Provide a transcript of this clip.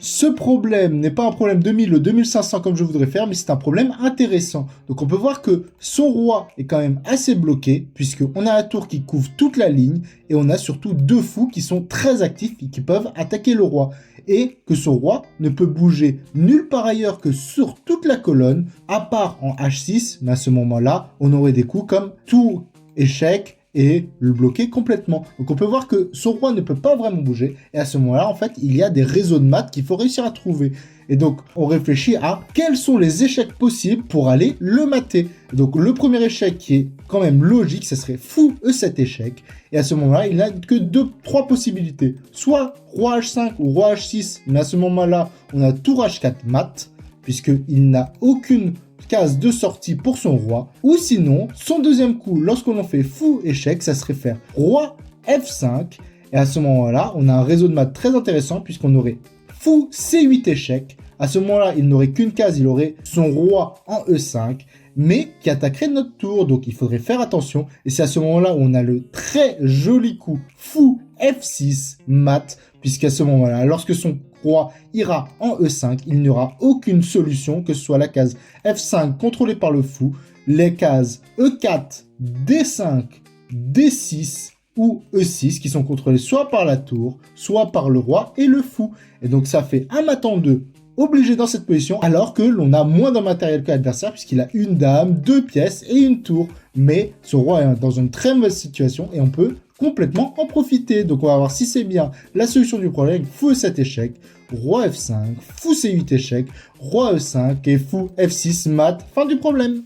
Ce problème n'est pas un problème 2000 ou 2500 comme je voudrais faire, mais c'est un problème intéressant. Donc on peut voir que son roi est quand même assez bloqué, puisqu'on a un tour qui couvre toute la ligne, et on a surtout deux fous qui sont très actifs et qui peuvent attaquer le roi. Et que son roi ne peut bouger nulle part ailleurs que sur toute la colonne, à part en H6, mais à ce moment-là, on aurait des coups comme tour, échec, et le bloquer complètement. Donc on peut voir que son roi ne peut pas vraiment bouger, et à ce moment-là, en fait, il y a des réseaux de maths qu'il faut réussir à trouver. Et donc, on réfléchit à quels sont les échecs possibles pour aller le mater. Et donc, le premier échec qui est quand même logique, ce serait fou E7 échec. Et à ce moment-là, il n'a que trois possibilités. Soit roi H5 ou roi H6, mais à ce moment-là, on a tour H4 mat, puisqu'il n'a aucune case de sortie pour son roi, ou sinon, son deuxième coup, lorsqu'on en fait fou échec, ça serait faire roi F5, et à ce moment-là, on a un réseau de maths très intéressant, puisqu'on aurait fou C8 échec, à ce moment-là, il n'aurait qu'une case, il aurait son roi en E5, mais qui attaquerait notre tour, donc il faudrait faire attention, et c'est à ce moment-là où on a le très joli coup fou F6 mat, puisqu'à ce moment-là, lorsque son roi ira en E5, il n'y aura aucune solution, que ce soit la case F5 contrôlée par le fou, les cases E4, D5, D6 ou E6 qui sont contrôlées soit par la tour, soit par le roi et le fou. Et donc ça fait un mat en deux obligé dans cette position, alors que l'on a moins de matériel que l'adversaire, puisqu'il a une dame, deux pièces et une tour. Mais ce roi est dans une très mauvaise situation et on peut complètement en profiter. Donc on va voir si c'est bien la solution du problème. Fou E7 échec, roi F5, fou C8 échec, roi E5 et fou F6 mat. Fin du problème.